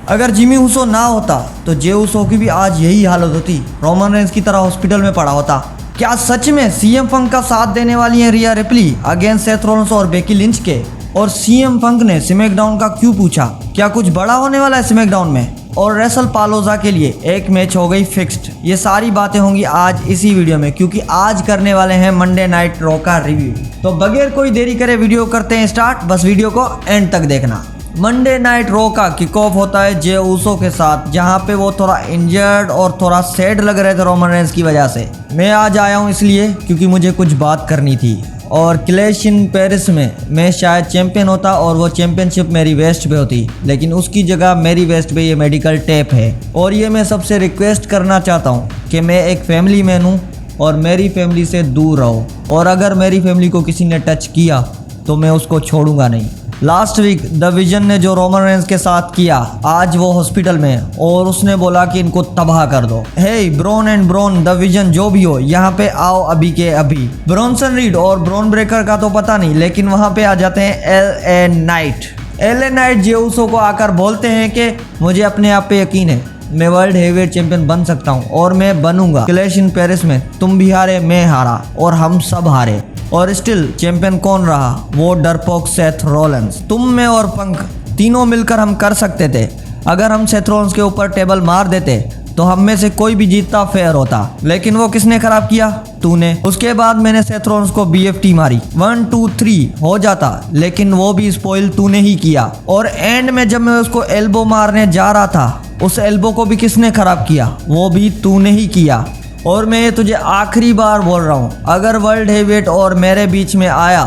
अगर Jimmy Uso ना होता तो जे ऊसो की भी आज यही हालत होती, रोमन रेंस की तरह हॉस्पिटल में पड़ा होता। क्या सच में सीएम पंक का साथ देने वाली है रिया रिप्ली अगेंस्ट सेथ रॉलिंस और बेकी लिंच के? और सीएम पंक ने स्मैकडाउन का क्यों पूछा? क्या कुछ बड़ा होने वाला है स्मैकडाउन में? और रेसल पालोजा के लिए एक मैच हो गई फिक्स्ड। ये सारी बातें होंगी आज इसी वीडियो में, क्योंकि आज करने वाले हैं मंडे नाइट रॉ का रिव्यू। तो बगैर कोई देरी करे वीडियो करते हैं स्टार्ट, बस वीडियो को एंड तक देखना। मंडे नाइट रॉ का किक ऑफ होता है जे ऊसो के साथ, जहां पे वो थोड़ा इंजर्ड और थोड़ा सैड लग रहे थे रोमन रेंस की वजह से। मैं आज आया हूं इसलिए क्योंकि मुझे कुछ बात करनी थी। और क्लैश इन पेरिस में मैं शायद चैंपियन होता और वो चैंपियनशिप मेरी वेस्ट पे होती, लेकिन उसकी जगह मेरी वेस्ट पे ये मेडिकल टेप है। और ये मैं सबसे रिक्वेस्ट करना चाहता हूँ कि मैं एक फैमिली मैन हूँ और मेरी फैमिली से दूर रहो, और अगर मेरी फैमिली को किसी ने टच किया तो मैं उसको छोड़ूंगा नहीं। लास्ट वीक द विजन ने जो रोमन रेंस के साथ किया, आज वो हॉस्पिटल में है और उसने बोला कि इनको तबाह कर दो। Hey Bron and Bron, the vision जो भी हो, यहाँ पे आओ अभी के अभी। ब्रॉनसन रीड और ब्रॉन ब्रेकर का तो पता नहीं, लेकिन वहाँ पे आ जाते हैं LA night. LA night Jey Uso को आकर बोलते हैं कि मुझे अपने आप पे यकीन है, मैं वर्ल्ड हेवीवेट चैंपियन बन सकता हूँ और मैं बनूंगा। क्लैश इन पेरिस में तुम भी हारे, मैं हारा और हम सब हारे, और स्टिल चैंपियन कौन रहा? वो डरपोक सेथ रॉलिंस। तुम, मैं और पंक तीनों मिलकर हम कर सकते थे। अगर हम सेथ रॉलिंस के ऊपर टेबल मार देते तो हम में से कोई भी जीतता फेयर होता, लेकिन वो किसने खराब किया? तूने। उसके बाद मैंने सेथ रॉलिंस को BFT मारी, 1 2 3 हो जाता, लेकिन वो भी स्पॉइल तूने ही किया। और एंड में जब मैं उसको एल्बो मारने जा रहा था, उस एल्बो को भी किसने खराब किया? वो भी तूने ही किया। और मैं ये तुझे आखिरी बार बोल रहा हूँ, अगर वर्ल्ड हेवीवेट और मेरे बीच में आया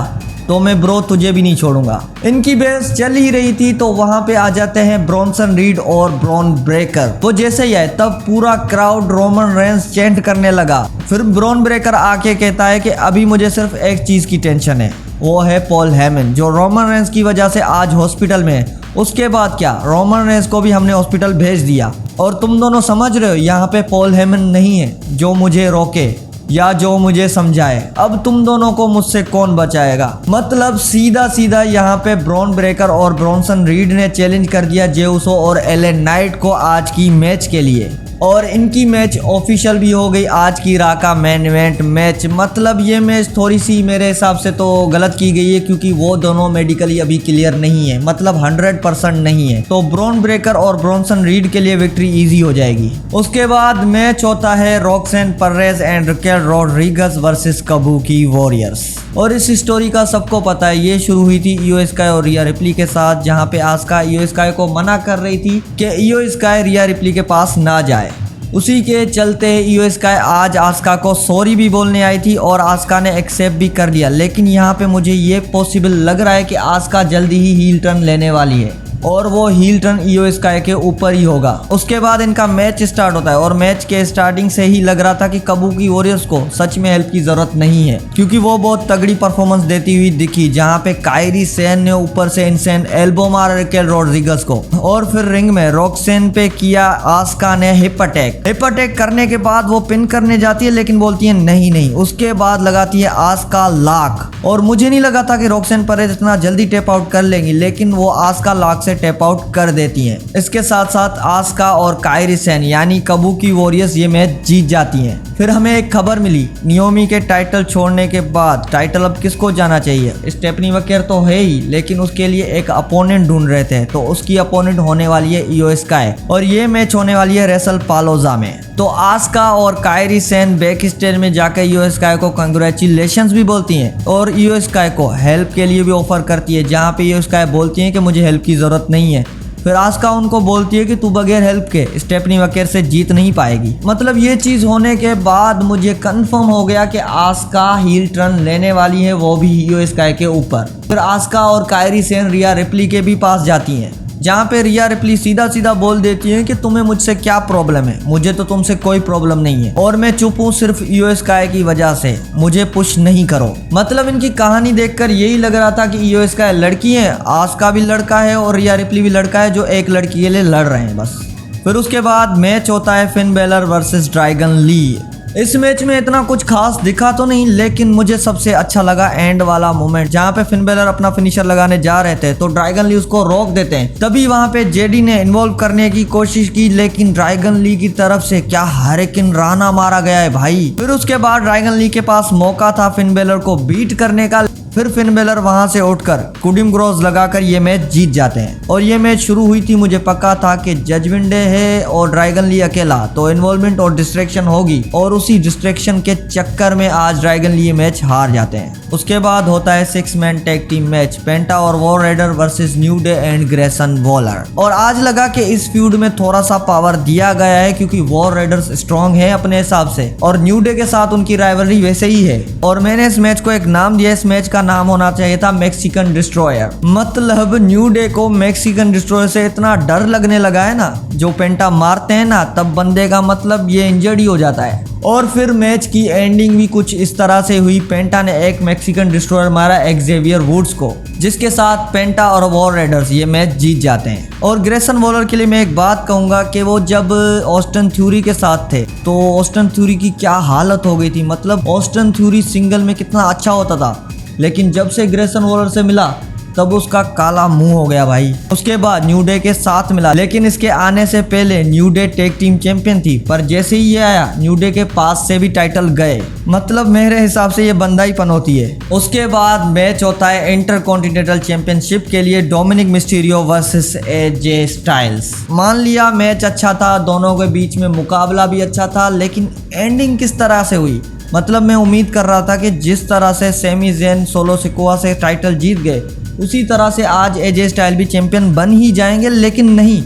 तो मैं ब्रो तुझे भी नहीं छोड़ूंगा। इनकी बहस चल ही रही थी तो वहां पे आ जाते हैं ब्रॉनसन रीड और ब्रॉन ब्रेकर। वो जैसे ही आए तब पूरा क्राउड रोमन रेंस चैंट करने लगा। फिर ब्रॉन ब्रेकर आके कहता है कि अभी मुझे सिर्फ एक चीज की टेंशन है, वो है पॉल हेमन, जो रोमन रेंस की वजह से आज हॉस्पिटल में है। उसके बाद क्या, रोमन रेंस को भी हमने हॉस्पिटल भेज दिया। और तुम दोनों समझ रहे हो यहाँ पे पॉल हेमन नहीं है जो मुझे रोके या जो मुझे समझाए। अब तुम दोनों को मुझसे कौन बचाएगा? मतलब सीधा सीधा यहाँ पे ब्रॉन ब्रेकर और ब्रॉनसन रीड ने चैलेंज कर दिया जे ऊसो और एलए नाइट को आज की मैच के लिए, और इनकी मैच ऑफिशियल भी हो गई आज की रा का मेन इवेंट मैच। मतलब ये मैच थोड़ी सी मेरे हिसाब से तो गलत की गई है, क्योंकि वो दोनों मेडिकली अभी क्लियर नहीं है, मतलब 100% नहीं है। तो ब्रॉन ब्रेकर और ब्रॉनसन रीड के लिए विक्ट्री इजी हो जाएगी। उसके बाद मैच होता है Roxanne Perez and Raquel Rodriguez versus Kabuki Warriors. और इस स्टोरी का सबको पता है, ये शुरू हुई थी इयो स्काई और रिया रिप्ली के साथ, जहाँ पे आस्का इयो स्काई को मना कर रही थी कि इयो स्काई रिया रिप्ली के पास ना जाए। उसी के चलते इयो स्काई आज आस्का को सॉरी भी बोलने आई थी और आस्का ने एक्सेप्ट भी कर लिया। लेकिन यहाँ पे मुझे ये पॉसिबल लग रहा है कि आस्का जल्दी ही हील टर्न लेने वाली है, और वो हील टर्न इयो स्काई के ऊपर ही होगा। उसके बाद इनका मैच स्टार्ट होता है और मैच के स्टार्टिंग से ही लग रहा था कि काबुकी वॉरियर्स को सच में हेल्प की जरूरत नहीं है, क्योंकि वो बहुत तगड़ी परफॉर्मेंस देती हुई दिखी, जहां पे कायरी सेन ने ऊपर से इनसेन एल्बो मार रकेल रोड्रिगेज को। और फिर रिंग में रॉक्सेन पे किया आस्का ने हिप अटैक करने के बाद वो पिन करने जाती है, लेकिन बोलती है नहीं। उसके बाद लगाती है आस्का लॉक, और मुझे नहीं लगा था कि रॉक्सेन परेज इतना जल्दी टेप आउट कर लेंगी, लेकिन वो आस्का लॉक से टेप आउट कर देती हैं। इसके साथ साथ आस्का और कायरी सेन यानी काबुकी वॉरियर्स ये मैच जीत जाती हैं। फिर हमें एक खबर मिली, नियोमी के टाइटल छोड़ने के बाद टाइटल अब किसको जाना चाहिए? स्टेफनी वकेर तो है ही, लेकिन उसके लिए एक अपोनेंट ढूंढ रहे थे, तो उसकी अपोनेंट होने वाली है इयो स्काई, और ये मैच होने वाली है रेसल पालोजा में। तो आस्का और कायरी सेन बैक स्टेज में जाकर इयो स्काई को कंग्रेचुलेशंस भी बोलती हैं और इयो स्काई को हेल्प के लिए भी ऑफर करती है, जहाँ पे इयो स्काई बोलती है कि मुझे हेल्प की जरूरत नहीं है। फिर आस्का उनको बोलती है कि तू बगैर हेल्प के स्टेफनी वकेर से जीत नहीं पाएगी। मतलब ये चीज होने के बाद मुझे कंफर्म हो गया कि आस्का हील टर्न लेने वाली है, वो भी इयो स्काई के ऊपर। फिर आस्का और कायरी सेन रिया रिप्ली के भी पास जाती हैं, जहाँ पे रिया रिप्ली सीधा सीधा बोल देती है कि तुम्हें मुझसे क्या प्रॉब्लम है? मुझे तो तुमसे कोई प्रॉब्लम नहीं है और मैं चुप हूँ सिर्फ इयो स्काई की वजह से, मुझे पुश नहीं करो। मतलब इनकी कहानी देखकर यही लग रहा था कि इयो स्काई लड़की है, आस्का भी लड़का है और रिया रिप्ली भी लड़का है, जो एक लड़की के लिए लड़ रहे हैं बस। फिर उसके बाद मैच होता है Finn Balor versus Dragon Lee. इस मैच में इतना कुछ खास दिखा तो नहीं, लेकिन मुझे सबसे अच्छा लगा एंड वाला मोमेंट जहाँ पे फिन बेलर अपना फिनिशर लगाने जा रहे थे तो ड्रैगन ली उसको रोक देते हैं। तभी वहाँ पे जेडी ने इन्वॉल्व करने की कोशिश की, लेकिन ड्रैगन ली की तरफ से क्या हरिकेन राना मारा गया है भाई। फिर उसके बाद ड्रैगन ली के पास मौका था फिन बेलर को बीट करने का, फिर फिन बेलर वहां से उठकर कुडिम ग्रोज लगाकर ये मैच जीत जाते हैं। और ये मैच शुरू हुई थी, मुझे पक्का था कि जजमेंट डे है और ड्रैगन ली अकेला, तो इन्वॉल्वमेंट और डिस्ट्रैक्शन होगी, और उसी डिस्ट्रैक्शन के चक्कर में आज ड्रैगन ली मैच हार जाते हैं। उसके बाद होता है 6 man tag team match, Penta और War Rider versus New Day and Grayson Waller. और आज लगा कि इस फ्यूड में थोड़ा सा पावर दिया गया है क्योंकि वॉर राइडर्स स्ट्रॉन्ग है अपने हिसाब से और न्यू डे के साथ उनकी राइवलरी वैसे ही है। और मैंने इस मैच को एक नाम दिया, इस मैच का नाम होना चाहिए था मैक्सिकन डिस्ट्रॉयर। मतलब न्यू डे को मैक्सिकन डिस्ट्रॉयर से इतना डर लगने लगा है ना, जो पेंटा मारते हैं ना तब बंदे का मतलब ये इंजर्ड ही हो जाता है। और फिर मैच की एंडिंग भी कुछ इस तरह से हुई, पेंटा ने एक मैक्सिकन डिस्ट्रॉयर मारा एक्जेवियर वुड्स को, जिसके साथ पेंटा और वॉर राइडर्स ये मैच जीत जाते हैं। और ग्रेसन वॉलर के लिए मैं एक बात कहूंगा कि वो जब ऑस्टिन थ्यूरी के साथ थे तो ऑस्टिन थ्यूरी की क्या हालत हो गई थी। मतलब ऑस्टिन थ्यूरी सिंगल में कितना अच्छा होता था, लेकिन जब से ग्रेसन वॉलर से मिला तब उसका काला मुंह हो गया भाई। उसके बाद न्यू डे के साथ मिला, लेकिन इसके आने से पहले new day tag team champion थी, पर जैसे ही ये आया न्यू डे के पास से भी टाइटल गए। मतलब मेरे हिसाब से ये बंदा ही पनौती है। उसके बाद मैच होता है इंटरकॉन्टिनेंटल चैंपियनशिप के लिए, Dominik Mysterio versus AJ Styles. मान लिया मैच अच्छा था, दोनों के बीच में मुकाबला भी अच्छा था, लेकिन एंडिंग किस तरह से हुई। मतलब मैं उम्मीद कर रहा था कि जिस तरह से सेमी ज़ेन सोलो सिकोआ से टाइटल जीत गए उसी तरह से आज एजे स्टाइल भी चैंपियन बन ही जाएंगे, लेकिन नहीं,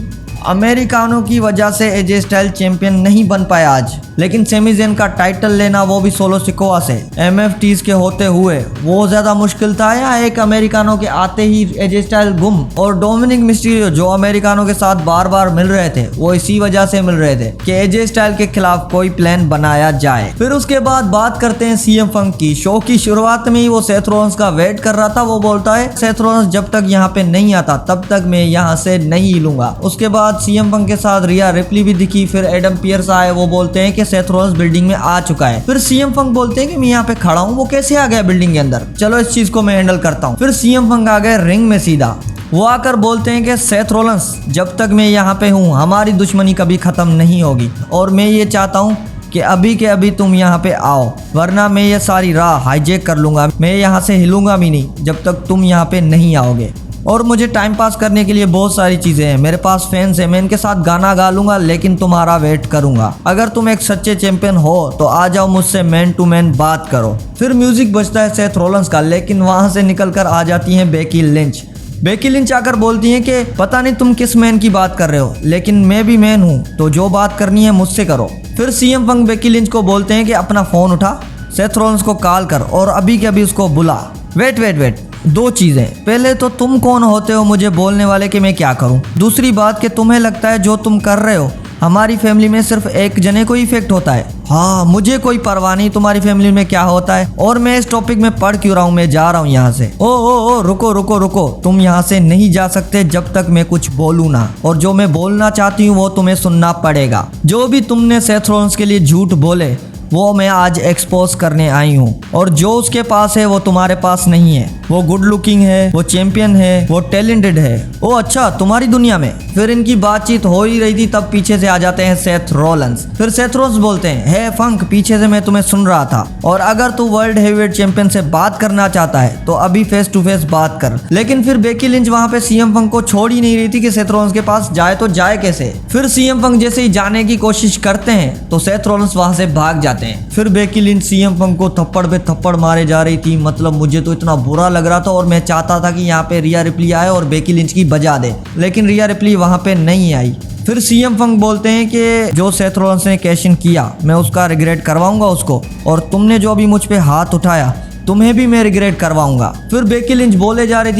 अमेरिकानों की वजह से एजे स्टाइल चैंपियन नहीं बन पाया आज। लेकिन सेमी ज़ेन का टाइटल लेना, वो भी सोलो सिकोआ से, एमएफटीज के होते हुए, वो ज्यादा मुश्किल था या एक अमेरिकानों के आते ही एजे स्टाइल गुम। और डोमिनिक मिस्टीरियो जो अमेरिकानों के साथ बार बार मिल रहे थे वो इसी वजह से मिल रहे थे कि एजे स्टाइल के खिलाफ कोई प्लान बनाया जाए। फिर उसके बाद बात करते हैं सीएम फंक की। शो की शुरुआत में ही वो सेथ रॉलिंस का वेट कर रहा था। वो बोलता है सेथ रॉलिंस जब तक यहाँ पे नहीं आता तब तक मैं यहाँ से नहीं हिलूंगा। उसके बाद सीएम फंक के साथ रिया रिप्ली भी दिखी। फिर एडम पियर्स आए, वो बोलते हैं कि सेथ रॉलिंस बिल्डिंग में आ चुका है। फिर सीएम फंक बोलते हैं कि मैं यहाँ पे खड़ा हूँ, वो कैसे आ गया बिल्डिंग के अंदर, चलो इस चीज को मैं हैंडल करता हूँ। फिर सीएम फंक आ गए रिंग में सीधा। वो आकर बोलते हैं कि सेथ रॉलिंस जब तक मैं यहाँ पे हूँ हमारी दुश्मनी कभी खत्म नहीं होगी, और मैं ये चाहता हूँ कि अभी के अभी तुम यहाँ पे आओ, वरना मैं ये सारी राह हाईजैक कर लूंगा। मैं यहाँ से हिलूंगा भी नहीं जब तक तुम यहाँ पे नहीं आओगे। और मुझे टाइम पास करने के लिए बहुत सारी चीज़ें हैं, मेरे पास फैंस हैं, मैं इनके साथ गाना गा लूंगा, लेकिन तुम्हारा वेट करूंगा। अगर तुम एक सच्चे चैंपियन हो तो आ जाओ मुझसे मैन टू मैन बात करो। फिर म्यूजिक बजता है सेथ रॉलिंस का, लेकिन वहां से निकल कर आ जाती हैं बेकी लिंच। बेकी लिंच आकर बोलती हैं कि पता नहीं तुम किस मैन की बात कर रहे हो, लेकिन मैं भी मैन हूँ, तो जो बात करनी है मुझसे करो। फिर सीएम फंक बेकी लिंच को बोलते हैं कि अपना फोन उठा, सेथ रॉलिंस को कॉल कर और अभी के अभी उसको बुला। वेट, दो चीजें, पहले तो तुम कौन होते हो मुझे बोलने वाले कि मैं क्या करूं। दूसरी बात कि तुम्हें लगता है जो तुम कर रहे हो हमारी फैमिली में सिर्फ एक जने को इफेक्ट होता है। हाँ, मुझे कोई परवाह नहीं तुम्हारी फैमिली में क्या होता है, और मैं इस टॉपिक में पढ़ क्यों रहा हूँ, मैं जा रहा हूँ यहाँ से। ओ रुको, तुम यहाँ से नहीं जा सकते जब तक मैं कुछ बोलूँ ना, और जो मैं बोलना चाहती हूँ वो तुम्हें सुनना पड़ेगा। जो भी तुमने सेथ रॉलिंस के लिए झूठ बोले वो मैं आज एक्सपोज करने आई हूँ, और जो उसके पास है वो तुम्हारे पास नहीं है। वो गुड लुकिंग है, वो चैंपियन है, वो टैलेंटेड है। ओ अच्छा, तुम्हारी दुनिया में। फिर इनकी बातचीत हो ही रही थी तब पीछे से आ जाते हैं सेथ रॉलिंस। फिर सेथ रॉलिंस बोलते हैं, हे फंक, पीछे से मैं तुम्हें सुन रहा था, और अगर तू वर्ल्ड हेवीवेट चैंपियन से बात करना चाहता है तो अभी फेस टू फेस बात कर। लेकिन फिर बेकी लिंच वहां पे सीएम फंक को छोड़ ही नहीं रही थी कि सेथ रॉलिंस के पास जाए तो जाए कैसे। फिर सीएम फंक जैसे ही जाने की कोशिश करते हैं तो सेथ रॉलिंस वहां से भाग जाते हैं। फिर बेकी लिंच सीएम फंक को थप्पड़ पे थप्पड़ मारे जा रही थी। मतलब मुझे तो इतना बुरा लग रहा था, और मैं चाहता था कि यहाँ पे रिया रिप्ली आए और बेकी लिंच की बजा दे, लेकिन रिया रिप्ली वहां पे नहीं आई। फिर सीएम फंक बोलते हैं कि जो सेथ रॉलिंस ने कैश इन किया मैं उसका रिग्रेट करवाऊंगा उसको, और तुमने जो अभी मुझ पे हाथ उठाया तुम्हें भी मैं रिग्रेट करवाऊंगा। फिर बेकी लिंच बोले जा रही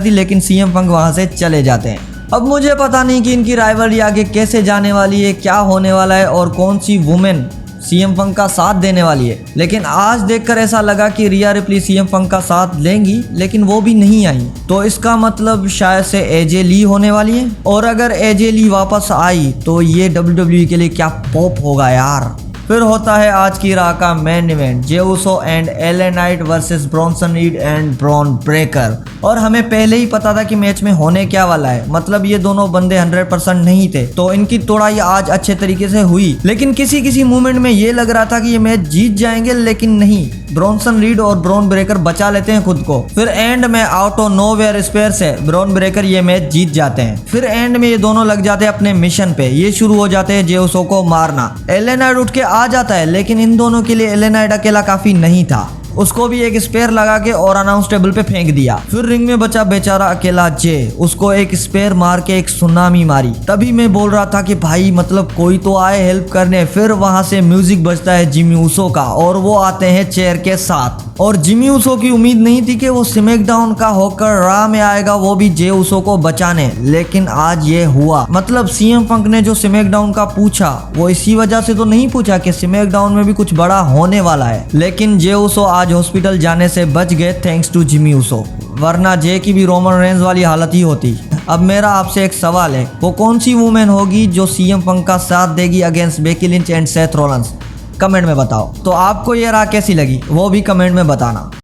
थी, लेकिन सीएम फंक वहां से चले जाते हैं। अब मुझे पता नहीं कि इनकी राइवलरी आगे कैसे जाने वाली है, क्या होने वाला है, और कौन सी वुमेन सीएम फंक का साथ देने वाली है। लेकिन आज देखकर ऐसा लगा कि रिया रिप्ली सीएम फंक का साथ लेंगी, लेकिन वो भी नहीं आई, तो इसका मतलब शायद से एजे ली होने वाली है। और अगर एजे ली वापस आई तो ये WWE के लिए क्या पॉप होगा यार। फिर होता है आज की राह का main event, J Uso and LA night versus Bronson read and Bron Breakker. और हमें पहले ही पता था कि मैच में होने क्या वाला है, मतलब ये दोनों बंदे 100% नहीं थे, तो इनकी तोड़ाई आज अच्छे तरीके से हुई। लेकिन किसी किसी मोमेंट में ये लग रहा था कि ये मैच जीत जाएंगे, लेकिन नहीं, ब्रॉन्सन रीड और ब्रॉन ब्रेकर बचा लेते हैं खुद को। फिर एंड में आउट ऑफ नोवेयर स्पेयर से ब्रॉन ब्रेकर ये मैच जीत जाते हैं। फिर एंड में ये दोनों लग जाते हैं अपने मिशन पे, ये शुरू हो जाते हैं जे उसो को मारना। एलए नाइट उठ के आ जाता है, लेकिन इन दोनों के लिए एलए नाइट अकेला काफी नहीं था, उसको भी एक स्पेयर लगा के और अनाउंस टेबल पे फेंक दिया। फिर रिंग में बचा बेचारा अकेला जे, उसको एक स्पेयर मार के एक सुनामी मारी। तभी मैं बोल रहा था कि भाई मतलब कोई तो आए हेल्प करने। फिर वहां से म्यूजिक बजता है जिमी उसो का और वो आते हैं चेयर के साथ। और जिमी उसो की उम्मीद नहीं थी कि वो स्मैकडाउन का होकर रॉ में आएगा, वो भी जे उसो को बचाने, लेकिन आज ये हुआ। मतलब सीएम पंक ने जो स्मैकडाउन का पूछा वो इसी वजह से तो नहीं पूछा कि स्मैकडाउन में भी कुछ बड़ा होने वाला है, लेकिन जे उसो आज हॉस्पिटल जाने से बच गए थैंक्स टू जिमी उसो, वरना जे की भी रोमन रेंज वाली हालत ही होती। अब मेरा आपसे एक सवाल है, वो कौन सी वुमेन होगी जो सीएम पंक का साथ देगी against Becky Lynch and Seth Rollins? Comment में बताओ। तो आपको ये राह कैसी लगी वो भी कमेंट में बताना।